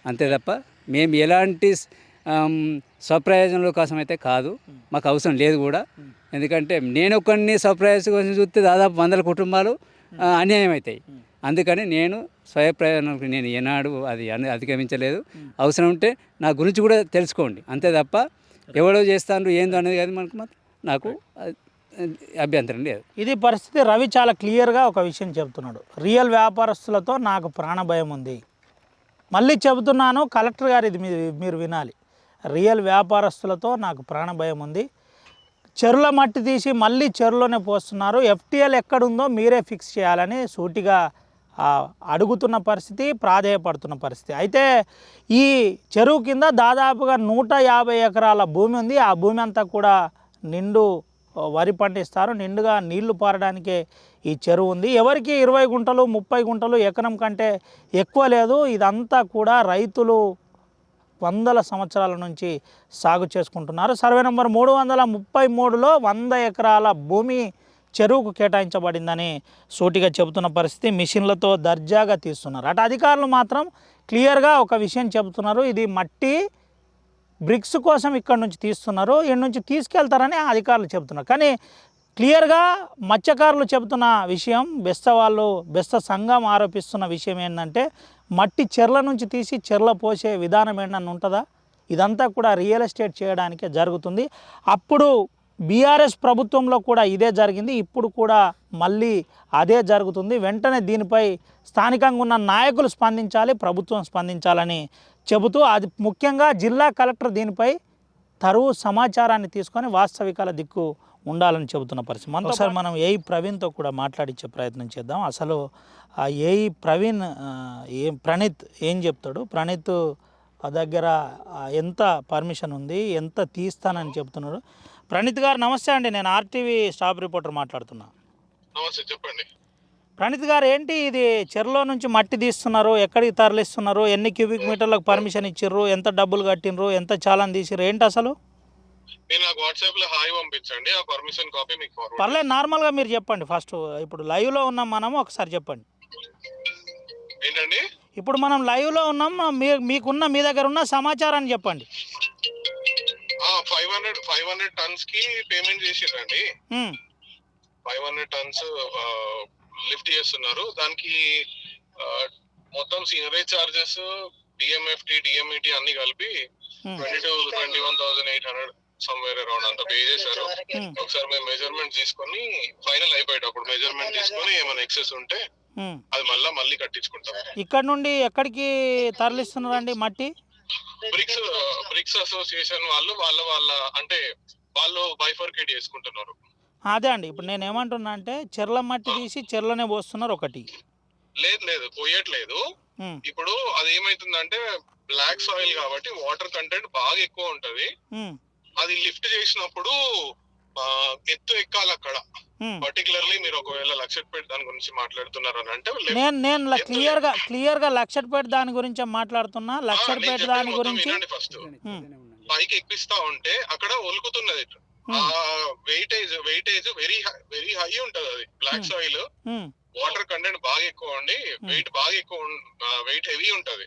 C: అంతే తప్ప మేము ఎలాంటి స్వప్రయోజనాల కోసం అయితే కాదు, మాకు అవసరం లేదు కూడా. ఎందుకంటే నేను కొన్ని స్వప్రయోజనం కోసం చూస్తే దాదాపు 100 కుటుంబాలు అన్యాయం అవుతాయి. అందుకని నేను స్వయప్రయోజనానికి నేను ఏనాడు అది అధిగమించలేదు. అవసరం ఉంటే నా గురించి కూడా తెలుసుకోండి, అంతే తప్ప ఎవరో చేస్తాను ఏందో అనేది కానీ నాకు అభ్యంతరం లేదు.
A: ఇది పరిస్థితి. రవి చాలా క్లియర్గా ఒక విషయం చెబుతున్నాడు. రియల్ వ్యాపారస్తులతో నాకు ప్రాణభయం ఉంది. మళ్ళీ చెబుతున్నాను కలెక్టర్ గారు, ఇది మీరు వినాలి. రియల్ వ్యాపారస్తులతో నాకు ప్రాణభయం ఉంది. చెరువుల మట్టి తీసి మళ్ళీ చెరువులోనే పోస్తున్నారు. ఎఫ్టీఎల్ ఎక్కడుందో మీరే ఫిక్స్ చేయాలని సూటిగా అడుగుతున్న పరిస్థితి, ప్రాధేయపడుతున్న పరిస్థితి. అయితే ఈ చెరువు కింద దాదాపుగా 150 ఎకరాల భూమి ఉంది. ఆ భూమి అంతా కూడా నిండు వరి పండిస్తారు. నిండుగా నీళ్లు పారడానికే ఈ చెరువు ఉంది. ఎవరికి 20 గుంటలు 30 గుంటలు ఎకరం కంటే ఎక్కువ లేదు. ఇదంతా కూడా రైతులు వందల సంవత్సరాల నుంచి సాగు చేసుకుంటున్నారు. సర్వే నెంబర్ 333లో 100 ఎకరాల భూమి చెరువుకు కేటాయించబడిందని సూటిగా చెబుతున్న పరిస్థితి. మిషన్లతో దర్జాగా తీస్తున్నారు. అటు అధికారులు మాత్రం క్లియర్గా ఒక విషయం చెబుతున్నారు. ఇది మట్టి బ్రిక్స్ కోసం ఇక్కడ నుంచి తీస్తున్నారు, ఇక్కడ నుంచి తీసుకెళ్తారని అధికారులు చెబుతున్నారు. కానీ క్లియర్గా మత్స్యకారులు చెబుతున్న విషయం, బెస్త సంఘం ఆరోపిస్తున్న విషయం ఏంటంటే మట్టి చెర్ల నుంచి తీసి చెర్ల పోసే విధానం ఏంటని ఉంటుందా? ఇదంతా కూడా రియల్ ఎస్టేట్ చేయడానికే జరుగుతుంది. అప్పుడు బీఆర్ఎస్ ప్రభుత్వంలో కూడా ఇదే జరిగింది, ఇప్పుడు కూడా మళ్ళీ అదే జరుగుతుంది. వెంటనే దీనిపై స్థానికంగా ఉన్న నాయకులు స్పందించాలి, ప్రభుత్వం స్పందించాలని చెబుతూ, అది ముఖ్యంగా జిల్లా కలెక్టర్ దీనిపై తరువు సమాచారాన్ని తీసుకొని వాస్తవికాల దిక్కు ఉండాలని చెబుతున్న పరిస్థితి. ఒకసారి మనం ఏఈ ప్రవీణ్తో కూడా మాట్లాడించే ప్రయత్నం చేద్దాం. అసలు ఆ ఏఈ ప్రణీత్ ఏం చెప్తాడు? ప్రణీత్ దగ్గర ఎంత పర్మిషన్ ఉంది, ఎంత తీస్తానని చెప్తున్నాడు? ప్రణీత్ గారు నమస్తే అండి, నేను ఆర్టీవీ స్టాఫ్ రిపోర్టర్ మాట్లాడుతున్నా.
G: నమస్తే, చెప్పండి.
A: ప్రణీత్ గారు, ఏంటి ఇది చెరువులో నుంచి మట్టి తీస్తున్నారు, ఎక్కడికి తరలిస్తున్నారు, ఎన్ని క్యూబిక్ మీటర్లకు పర్మిషన్ ఇచ్చిర్రు, ఎంత డబ్బులు కట్టినరు, ఎంత చాలాని తీసిర్రు, ఏంటి అసలు?
G: మీరు నాకు వాట్సాప్లో హాయ్ పంపించండి, ఆ పర్మిషన్ కాపీ మీకు ఫార్వర్డ్.
A: పర్లేదు, నార్మల్గా మీరు చెప్పండి. ఫస్ట్ ఇప్పుడు లైవ్లో ఉన్నాం మనము, ఒకసారి చెప్పండి.
G: ఏంటండి?
A: ఇప్పుడు మనం లైవ్లో ఉన్నాం, మీకున్న మీ దగ్గర ఉన్న సమాచారాన్ని చెప్పండి.
G: 500 టన్స్ కి పేమెంట్ చేసిరండి. 500 టన్స్ లిఫ్ట్ చేస్తున్నారు. దానికి మొత్తం సీనరేజ్ చార్జెస్, డిఎంఎఫ్టి, డిఎంఈటి అన్ని కలిపి 21,800 సమ్వేర్ అరౌండ్ అంత పే చేశారు. ఒకసారి మేము మెజర్మెంట్ తీసుకొని ఫైనల్ అయిపోయేటప్పుడు మెజర్మెంట్ తీసుకొని ఏమైనా ఎక్సెస్ ఉంటే అది మళ్ళీ కట్టించుకుంటాం.
A: ఇక్కడ నుండి ఎక్కడికి తరలిస్తున్నారండి మట్టి?
G: బ్రిక్స్ అసోసియేషన్ వాళ్ళ అంటే వాళ్ళు బైఫర్కేట్ చేసుకుంటున్నారు.
A: అదే అండి, ఇప్పుడు నేను ఏమంటున్నా అంటే చెర్ల మట్టి తీసి చెర్లనే పోస్తున్నారు ఒకటి.
G: లేదు పోయట్లేదు. ఇప్పుడు అది ఏమైతుందంటే బ్లాక్ సాయిల్ కాబట్టి వాటర్ కంటెంట్ బాగా ఎక్కువ ఉంటది. అది లిఫ్ట్ చేసినప్పుడు ఎత్తు ఎక్కాలి అక్కడ. పర్టికులర్లీ మీరు ఒకవేళ లక్షపేట దాని గురించి మాట్లాడుతున్నారు అని అంటే
A: నేను క్లియర్ గా లక్షపేట దాని గురించి మాట్లాడుతున్నా. లక్షపేట దాని గురించి
G: ఫస్ట్ పైకి ఎక్కిస్తా ఉంటే అక్కడ ఒలుకుతున్నది. వెయిటేజ్ వెరీ హై ఉంటది. అది బ్లాక్ సాయిల్, వాటర్ కంటెంట్ బాగా ఎక్కువ ఉండి వెయిట్ హెవీ ఉంటది.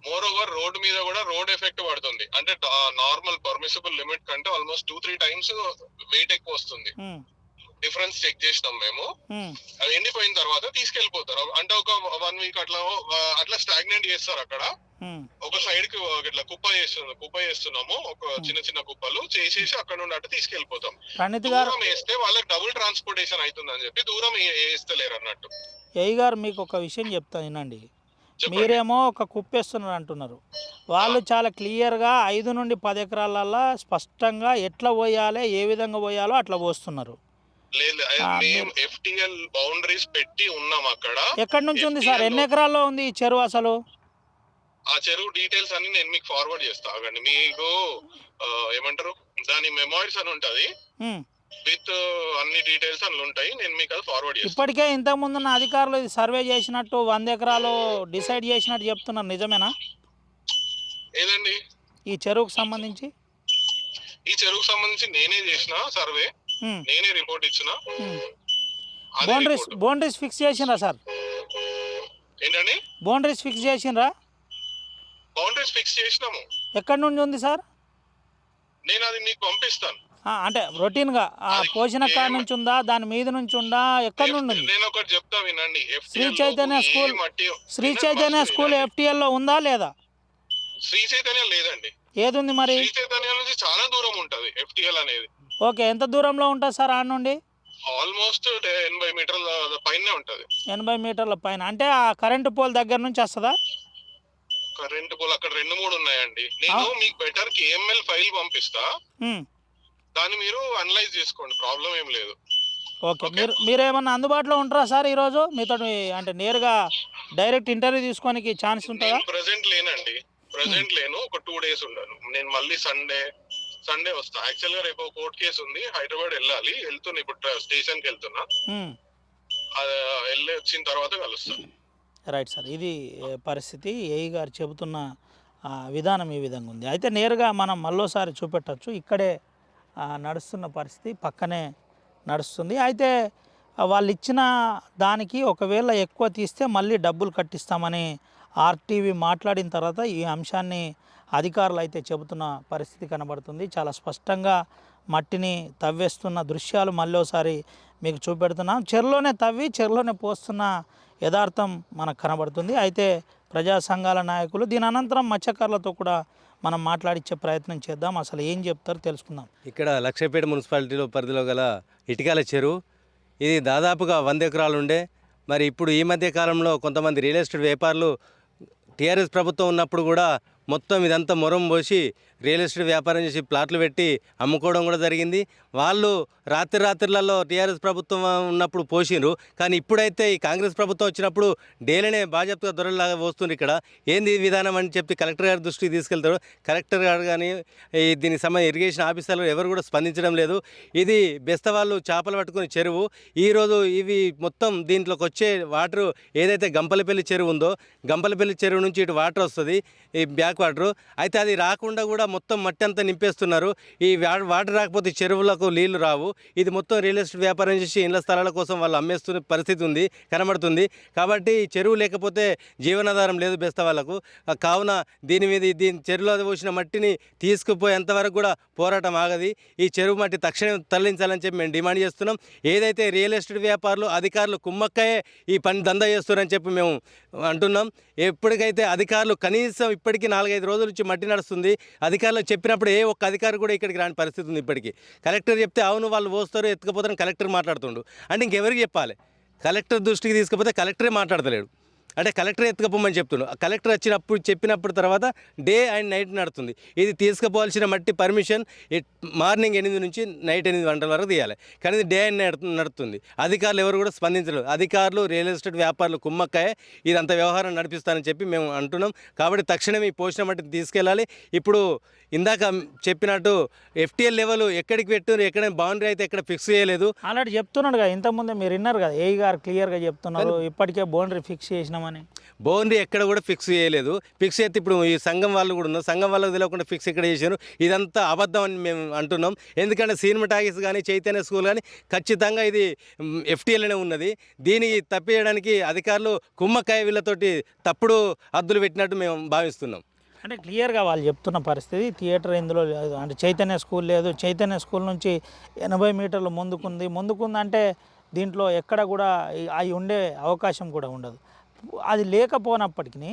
G: మోర్ ఓవర్ రోడ్ మీద కూడా రోడ్ ఎఫెక్ట్ పడుతుంది. అంటే నార్మల్ పర్మిసిబుల్ లిమిట్ కంటే ఆల్మోస్ట్ 2-3 టైమ్స్ వెయిట్ ఎక్కువ వస్తుంది. డిఫరెన్స్ చెక్ చేసినాం మేము. అది ఎండిపోయిన తర్వాత తీసుకెళ్లిపోతారు. అంటే ఒక 1 వీక్ అట్లా స్టాగ్నెంట్ చేస్తారు అక్కడ. ఒక సైడ్ కి ఇట్లా కుప్ప చేస్తున్నాము, ఒక చిన్న చిన్న కుప్పలు చేసేసి అక్కడ నుండి అటు తీసుకెళ్లిపోతాం.
A: ప్రణీత్ గారు,
G: దూరం వేస్తే వాళ్ళకి డబుల్ ట్రాన్స్పోర్టేషన్ అవుతుందని చెప్పి దూరం వేస్తలేరు అన్నట్టు.
A: ఏఈ గారు మీకు ఒక విషయం చెప్తాను వినండి. మీరేమో ఒక కుప్పేస్తున్నారు అంటున్నారు, వాళ్ళు చాలా క్లియర్గా 5 నుండి 10 ఎకరాలల్లో స్పష్టంగా ఎట్లా పోయాలి, ఏ విధంగా పోయాలో అట్లా పోస్తున్నారు.
G: లేదు, మేము ఎఫ్టిఎల్ బౌండరీస్ పెట్టి ఉన్నాం అక్కడ.
A: ఎక్కడి నుంచి ఉంది సార్, ఎన్ని ఎకరాల్లో ఉంది ఈ చెరువు అసలు?
G: ఆ చెరువు డీటెయిల్స్ అన్ని నేను మీకు ఫార్వర్డ్ చేస్తా. ఆగండి, మీకు ఏమంటారు దాని మెమోరీస్ అని ఉంటది విత్ అన్ని డీటెయిల్స్ అందులో ఉంటాయి, నేను మీకు అది ఫార్వర్డ్ చేస్తాను.
A: ఇప్పటికే ఇంతకుముందు ఉన్న అధికారులు ఇది సర్వే చేసినట్టు 100 ఎకరాలు డిసైడ్ చేసినట్టు చెప్తున్నారు, నిజమేనా?
G: ఏదండి?
A: ఈ చెరువుకు సంబంధించి
G: ఈ చెరువుకు సంబంధించి నేనే చేసిన సర్వే, నేనే రిపోర్ట్ ఇచ్చిన.
A: బౌండరీస్ ఫిక్స్ చేసిండ్రా సార్?
G: ఏంటండి?
A: బౌండరీస్ ఫిక్స్ చేసిండ్రా?
G: బౌండరీస్ ఫిక్స్ చేసినాము.
A: ఎక్కడి నుండి ఉంది సార్?
G: నేను అది మీకు పంపిస్తాను.
A: అంటే రొటీన్గా పోషణ కాడ నుంచి ఉందా, దాని మీద నుంచి ఉందా, ఎక్కడి నుండి ఉంది?
G: నేను ఒకటి చెప్తా వినండి.
A: శ్రీ చైతన్య స్కూల్ FTL లో ఉందా లేదా?
G: శ్రీ చైతన్య లేదండి.
A: ఏది ఉంది మరి?
G: శ్రీ చైతన్య నుంచి చాలా దూరం ఉంటది FTL అనేది.
A: ఓకే, ఎంత దూరంలో ఉంటుంది సార్ ఆడ నుండి?
G: ఆల్మోస్ట్ 80 మీటర్ల పైనే ఉంటది.
A: 80 మీటర్ల పైన అంటే ఆ కరెంటు పోల్ దగ్గర నుంచి వస్తుందా?
G: కరెంట్ పోల్ అక్కడ 2-3 ఉన్నాయండి. నేను మీకు బెటర్ KML ఫైల్ పంపిస్తా, దాన్ని మీరు అనలైజ్ చేసుకోండి, ప్రాబ్లం ఏం లేదు.
A: ఓకే, మీరు ఏమన్నా అందుబాటులో ఉంటారా సార్ ఈరోజు? మీతో అంటే నేరుగా డైరెక్ట్ ఇంటర్వ్యూ తీసుకోనికి ఛాన్స్ ఉంటుందా?
G: ప్రెసెంట్ లేనండి, ప్రెసెంట్ లేను. ఒక 2 days ఉండను. నేను మళ్ళీ సండే వస్తా. యాక్చువల్ గా రేపు కోర్ట్ కేసు ఉంది, హైదరాబాద్ వెళ్ళాలి. వెళ్తున్నా, ఇప్పుడు స్టేషన్ కి వెళ్తున్నా. వెళ్ళి వచ్చిన తర్వాత కలుస్తాను.
A: రైట్ సార్, ఇది పరిస్థితి. ఏఈ గారు చెబుతున్న విధానం ఈ విధంగా ఉంది. అయితే నేరుగా మనం మళ్ళోసారి చూపెట్టచ్చు. ఇక్కడే నడుస్తున్న పరిస్థితి పక్కనే నడుస్తుంది. అయితే వాళ్ళు ఇచ్చిన దానికి ఒకవేళ ఎక్కువ తీస్తే మళ్ళీ డబ్బులు కట్టిస్తామని RTV మాట్లాడిన తర్వాత ఈ అంశాన్ని అధికారులు అయితే చెబుతున్న పరిస్థితి కనబడుతుంది. చాలా స్పష్టంగా మట్టిని తవ్వేస్తున్న దృశ్యాలు మళ్ళీసారి మీకు చూపెడుతున్నాం. చెరువులోనే తవ్వి చెరువులోనే పోస్తున్న యథార్థం మనకు కనబడుతుంది. అయితే ప్రజా సంఘాల నాయకులు దీని అనంతరం మత్స్యకారులతో కూడా మనం మాట్లాడించే ప్రయత్నం చేద్దాం. అసలు ఏం చెప్తారో తెలుసుకుందాం.
H: ఇక్కడ లక్షపేట మున్సిపాలిటీలో పరిధిలో గల ఇటికాల చెరువు, ఇది దాదాపుగా 100 ఎకరాలు ఉండే. మరి ఇప్పుడు ఈ మధ్య కాలంలో కొంతమంది రియల్ ఎస్టేట్ వ్యాపారులు TRS ప్రభుత్వం ఉన్నప్పుడు కూడా మొత్తం ఇదంతా మొరం పోసి రియల్ ఎస్టేట్ వ్యాపారం చేసి ప్లాట్లు పెట్టి అమ్ముకోవడం కూడా జరిగింది. వాళ్ళు రాత్రులలో TRS ప్రభుత్వం ఉన్నప్పుడు పోసినారు. కానీ ఇప్పుడైతే ఈ కాంగ్రెస్ ప్రభుత్వం వచ్చినప్పుడు డైలీనే బాజాప్తుగా దొరలాగా వస్తుంది. ఇక్కడ ఏంది విధానం అని చెప్పి కలెక్టర్ గారి దృష్టికి తీసుకెళ్తారు. కలెక్టర్ గారు కానీ దీనికి సంబంధించి ఇరిగేషన్ ఆఫీసర్లు ఎవరు కూడా స్పందించడం లేదు. ఇది బెస్తవాళ్ళు చేపలు పట్టుకునే చెరువు. ఈరోజు ఇవి మొత్తం దీంట్లోకి వచ్చే వాటరు ఏదైతే గంపలపల్లి చెరువు ఉందో, గంపలపల్లి చెరువు నుంచి ఇటు వాటర్ వస్తుంది, ఈ బ్యాక్ వాటరు. అయితే అది రాకుండా కూడా మొత్తం మట్టి అంతా నింపేస్తున్నారు. ఈ వాటర్ రాకపోతే చెరువులకు నీళ్లు రావు. ఇది మొత్తం రియల్ ఎస్టేట్ వ్యాపారం చేసి ఇళ్ల స్థలాల కోసం వాళ్ళు అమ్మేస్తున్న పరిస్థితి ఉంది, కనబడుతుంది. కాబట్టి చెరువు లేకపోతే జీవనాధారం లేదు బెస్త వాళ్ళకు. కావున దీని చెరువులో పోసిన మట్టిని తీసుకుపోయేంతవరకు కూడా పోరాటం ఆగది. ఈ చెరువు మట్టి తక్షణం తరలించాలని చెప్పి మేము డిమాండ్ చేస్తున్నాం. ఏదైతే రియల్ ఎస్టేట్ వ్యాపారులు అధికారులు కుమ్మక్కయే ఈ పని దందా చేస్తున్నారని చెప్పి మేము అంటున్నాం. ఎప్పటికైతే అధికారులు కనీసం ఇప్పటికీ 4-5 రోజుల నుంచి మట్టి నడుస్తుంది. అధికారులు చెప్పినప్పుడు ఏ ఒక్క అధికారి కూడా ఇక్కడికి రాని పరిస్థితి ఉంది. ఇప్పటికీ కలెక్టర్ చెప్తే అవును వాళ్ళు పోస్తారు ఎత్తుకపోతారని కలెక్టర్ మాట్లాడుతుండు. అంటే ఇంకెవరికి చెప్పాలి? కలెక్టర్ దృష్టికి తీసుకపోతే కలెక్టరే మాట్లాడతలేడు. అంటే కలెక్టర్ ఎత్తుకపోమని చెప్తున్నాడు. కలెక్టర్ వచ్చినప్పుడు చెప్పినప్పుడు తర్వాత డే అండ్ నైట్ నడుస్తుంది. ఇది తీసుకుపోవాల్సిన మట్టి పర్మిషన్ మార్నింగ్ 8 నుంచి నైట్ 8 గంటల వరకు తీయాలి. కానీ ఇది డే అండ్ నైట్ నడుస్తుంది. అధికారులు ఎవరు కూడా స్పందించలేదు. అధికారులు రియల్ ఎస్టేట్ వ్యాపారులు కుమ్మక్కాయే ఇదంతా వ్యవహారం నడిపిస్తారని చెప్పి మేము అంటున్నాం. కాబట్టి తక్షణం ఈ పోసిన మట్టిని తీసుకెళ్ళాలి. ఇప్పుడు ఇందాక చెప్పినట్టు FTL లెవెల్ ఎక్కడికి పెట్టారు, ఎక్కడ బౌండరీ అయితే ఎక్కడ ఫిక్స్ చేయలేదు.
A: ఆల్రెడీ చెప్తున్నాడు కదా, ఇంతకుముందే మీరు విన్నారు కదా, ఏఈ గారు క్లియర్గా చెప్తున్నారు ఇప్పటికే బౌండరీ ఫిక్స్ చేసినామని.
H: బౌండరీ ఎక్కడ కూడా ఫిక్స్ చేయలేదు. ఫిక్స్ అయితే ఇప్పుడు ఈ సంఘం వాళ్ళు కూడా ఉన్నారు, సంఘం వాళ్ళకు తెలియకుండా ఫిక్స్ ఎక్కడ చేశారు. ఇదంతా అబద్ధం అని మేము అంటున్నాం. ఎందుకంటే సినిమాటాగిస్ కానీ చైతన్య స్కూల్ కానీ ఖచ్చితంగా ఇది FTLనే ఉన్నది. దీనికి తప్పియడానికి అధికారులు కుమ్మకాయ వీళ్ళతోటి తప్పుడు హద్దులు పెట్టినట్టు మేము భావిస్తున్నాం.
A: అంటే క్లియర్గా వాళ్ళు చెప్తున్న పరిస్థితి థియేటర్ ఇందులో లేదు, అంటే చైతన్య స్కూల్ లేదు. చైతన్య స్కూల్ నుంచి 80 మీటర్లు ముందుకుంది అంటే దీంట్లో ఎక్కడ కూడా అవి ఉండే అవకాశం కూడా ఉండదు. అది లేకపోయినప్పటికీ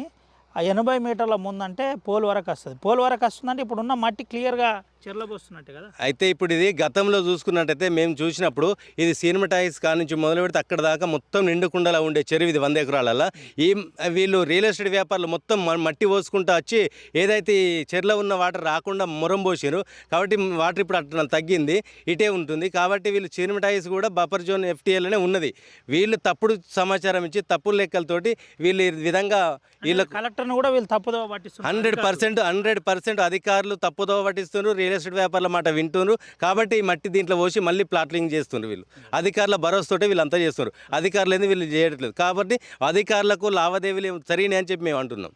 A: ఆ 80 మీటర్ల ముందంటే పోల్ వరకు వస్తుంది. పోల్ వరకు వస్తుందంటే ఇప్పుడున్న మట్టి క్లియర్గా చెర్లబోస్తున్నట్టే కదా.
H: అయితే ఇప్పుడు ఇది గతంలో చూసుకున్నట్టయితే మేము చూసినప్పుడు ఇది సినిమటైజ్ కానించి మొదలు పెడితే అక్కడ దాకా మొత్తం నిండుకుండలా ఉండే చెరువు ఇది 100 ఎకరాలలో. ఈ వీళ్ళు రియల్ ఎస్టేట్ వ్యాపారులు మొత్తం మట్టి పోసుకుంటూ వచ్చి ఏదైతే ఈ చెరువులో ఉన్న వాటర్ రాకుండా మొరం పోసారు కాబట్టి వాటర్ ఇప్పుడు అట్లా తగ్గింది, ఇటే ఉంటుంది. కాబట్టి వీళ్ళు సినిమటైజ్ కూడా బఫర్ జోన్ FTLనే ఉన్నది. వీళ్ళు తప్పుడు సమాచారం ఇచ్చి తప్పుడు లెక్కలతోటి వీళ్ళు ఈ విధంగా వీళ్ళ
A: కలెక్టర్ని కూడా వీళ్ళు తప్పుదోవ పట్టిస్తున్నారు.
H: 100% అధికారులు తప్పుదోవ పట్టిస్తున్నారు, రియల్ ఎస్టేట్ వ్యాపారుల మాట వింటున్నారు. కాబట్టి ఈ మట్టి దీంట్లో పోసి మళ్ళీ ప్లాట్లింగ్ చేస్తున్నారు. వీళ్ళు అధికారుల భరోసాతోటే వీళ్ళంతా చేస్తున్నారు. అధికారులు ఏంది వీళ్ళు చేయట్లేదు. కాబట్టి అధికారులకు లావాదేవీలు సరైన అని చెప్పి మేము అంటున్నాం.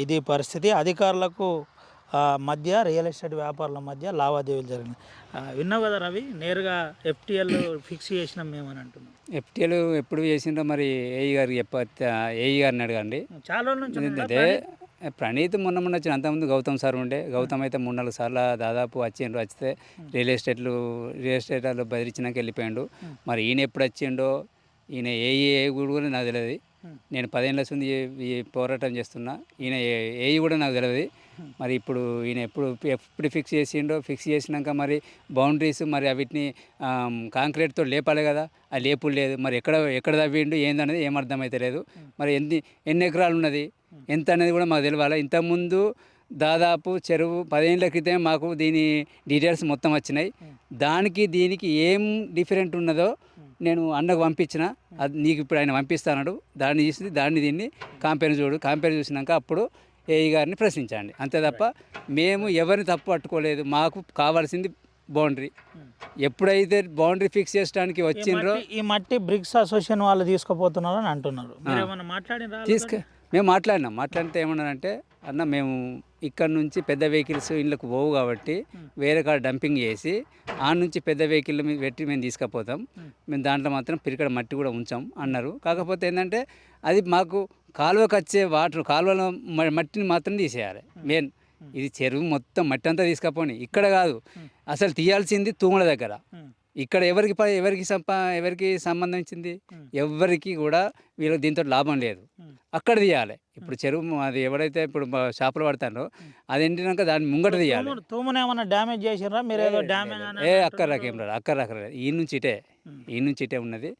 A: ఇది పరిస్థితి. అధికారులకు మధ్య రియల్ ఎస్టేట్ వ్యాపారుల మధ్య లావాదేవీలు జరిగినాయి. విన్నావు కదా రవి, నేరుగా FTL ఫిక్స్ చేసినాం మేము అని అంటున్నాం.
C: FTL ఎప్పుడు చేసిండ్రో మరి ఏఈ గారికి ఏఈ గారిని అడగండి.
A: చాలా రోజుల నుంచి
C: అదే ప్రణీత్ మొన్న వచ్చిన అంతకుముందు గౌతమ్ సార్ ఉండే. గౌతమ్ అయితే 3-4 సార్లు దాదాపు వచ్చిండ్రు. వస్తే రియల్ ఎస్టేట్ వాళ్ళు బెదిరించినాక వెళ్ళిపోయిండు. మరి ఈయన ఎప్పుడు వచ్చిండో, ఈయన ఏఈ కూడా నాకు తెలియదు. నేను 10 ఏళ్ళ నుంచి ఈ పోరాటం చేస్తున్నా. ఈయన ఏఈ కూడా నాకు తెలియదు. మరి ఇప్పుడు ఈయన ఎప్పుడు ఫిక్స్ చేసిండో, ఫిక్స్ చేసినాక మరి బౌండరీస్ మరి వీటిని కాంక్రీట్తో లేపాలి కదా, ఆ లేపులు లేదు. మరి ఎక్కడ తవ్విండు ఏందనేది ఏం అర్థమైతే లేదు. మరి ఎన్ని ఎకరాలు ఉన్నది ఎంత అనేది కూడా మాకు తెలియాలి. ఇంతకుముందు దాదాపు చెరువు 10 ఏళ్ళ క్రితం మాకు దీని డీటెయిల్స్ మొత్తం వచ్చినాయి. దానికి దీనికి ఏం డిఫరెంట్ ఉన్నదో నేను అన్నకు పంపించిన. అది నీకు ఇప్పుడు ఆయన పంపిస్తాడు. దాన్ని చూసి దీన్ని కంపేర్ చూసినాక అప్పుడు ఏఈ గారిని ప్రశ్నించండి. అంతే తప్ప మేము ఎవరిని తప్పు పట్టుకోలేదు. మాకు కావాల్సింది బౌండరీ. ఎప్పుడైతే బౌండరీ ఫిక్స్ చేయడానికి వచ్చిండ్రో
A: ఈ మట్టి బ్రిక్స్ అసోసియేషన్ వాళ్ళు తీసుకుపోతున్నారు అని అంటున్నారు.
C: మేము మాట్లాడితే ఏమన్నారంటే, అన్న మేము ఇక్కడ నుంచి పెద్ద వెహికల్స్ ఇళ్ళకు పోవు కాబట్టి వేరే కాడ డంపింగ్ చేసి ఆ నుంచి పెద్ద వెహికల్ మీద పెట్టి మేము తీసుకుపోతాం. మేము దాంట్లో మాత్రం పిరికడ మట్టి కూడా ఉంచాం అన్నారు. కాకపోతే ఏంటంటే అది మాకు కాలువకు వచ్చే కాలువలో మట్టిని మాత్రం తీసేయాలి. మెయిన్ ఇది చెరువు మొత్తం మట్టి అంతా తీసుకపోని ఇక్కడ కాదు, అసలు తీయాల్సింది తూముల దగ్గర. ఇక్కడ ఎవరికి సంబంధించింది ఎవరికి కూడా వీళ్ళకి దీంతో లాభం లేదు. అక్కడ తీయాలి. ఇప్పుడు చెరువు అది ఎవరైతే ఇప్పుడు చేపలు పడతారో అది ఎండినాక దాన్ని ముంగట తీయాలి.
A: తూమునేమన్నా డ్యామేజ్ చేసిర్రా మీరు? ఏదో డ్యామేజ్
C: అక్కర్రాకేం ఈ నుంచి ఇటే ఉన్నది.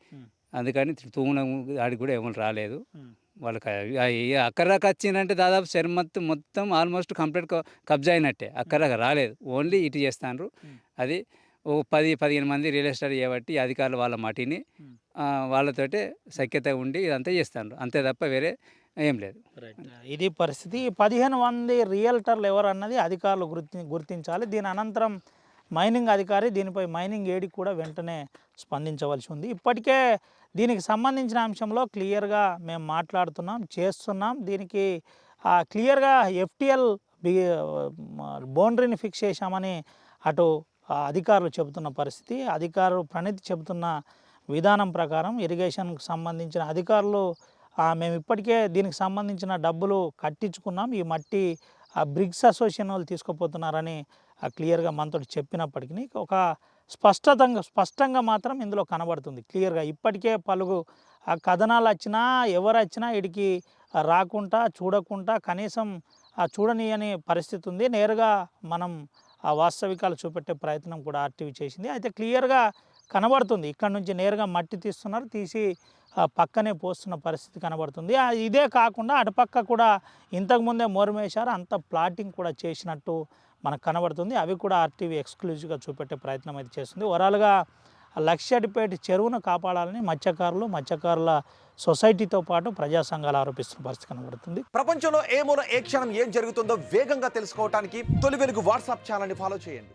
C: అందుకని తూమున ఆడికి కూడా ఎవరు రాలేదు. వాళ్ళకి అక్కర్రాక వచ్చిందంటే దాదాపు చెరువు మొత్తం ఆల్మోస్ట్ కంప్లీట్ కబ్జా అయినట్టే. అక్కర్రాక రాలేదు, ఓన్లీ ఇటు చేస్తాను. అది ఓ 10-15 మంది రియల్ ఎస్టేట్ చేయబట్టి అధికారులు వాళ్ళ మట్టిని వాళ్ళతోటే సఖ్యత ఉండి ఇదంతా చేస్తాను. అంతే తప్ప వేరే ఏం లేదు.
A: ఇది పరిస్థితి. 15 మంది రియల్టర్లు ఎవరు అన్నది అధికారులు గుర్తించాలి. దీని అనంతరం మైనింగ్ అధికారి దీనిపై మైనింగ్ ఏడికి కూడా వెంటనే స్పందించవలసి ఉంది. ఇప్పటికే దీనికి సంబంధించిన అంశంలో క్లియర్గా మేము మాట్లాడుతున్నాం, చేస్తున్నాం. దీనికి క్లియర్గా FTL బౌండరీని ఫిక్స్ చేశామని అటు అధికారులు చెబుతున్న పరిస్థితి. అధికారులు ప్రణీత్ చెబుతున్న విధానం ప్రకారం ఇరిగేషన్కు సంబంధించిన అధికారులు మేము ఇప్పటికే దీనికి సంబంధించిన డబ్బులు కట్టించుకున్నాం, ఈ మట్టి బ్రిక్స్ అసోసియేషన్ వాళ్ళు తీసుకుపోతున్నారని క్లియర్గా మనతో చెప్పినప్పటికీ ఒక స్పష్టంగా మాత్రం ఇందులో కనబడుతుంది క్లియర్గా. ఇప్పటికే పలుగు కథనాలు వచ్చినా ఎవరు వచ్చినా వీడికి రాకుండా చూడకుండా కనీసం చూడనీయని పరిస్థితి ఉంది. నేరుగా మనం ఆ వాస్తవికాలు చూపెట్టే ప్రయత్నం కూడా RTV చేసింది. అయితే క్లియర్గా కనబడుతుంది ఇక్కడ నుంచి నేరుగా మట్టి తీస్తున్నారు, తీసి పక్కనే పోస్తున్న పరిస్థితి కనబడుతుంది. ఇదే కాకుండా అటుపక్క కూడా ఇంతకుముందే మోరమేశారు, అంత ప్లాటింగ్ కూడా చేసినట్టు మనకు కనబడుతుంది. అవి కూడా RTV ఎక్స్క్లూజివ్గా చూపెట్టే ప్రయత్నం అయితే చేస్తుంది. ఓవరాల్గా లక్షడిపేట చెరువును కాపాడాలని మత్స్యకారుల సొసైటీతో పాటు ప్రజా సంఘాలు ఆరోపిస్తున్న పరిస్థితి కనబడుతుంది.
I: ప్రపంచంలో ఏ మూల ఏ క్షణం ఏం జరుగుతుందో వేగంగా తెలుసుకోవడానికి తొలి వెలుగు వాట్సాప్ ఛానల్ని ఫాలో చేయండి.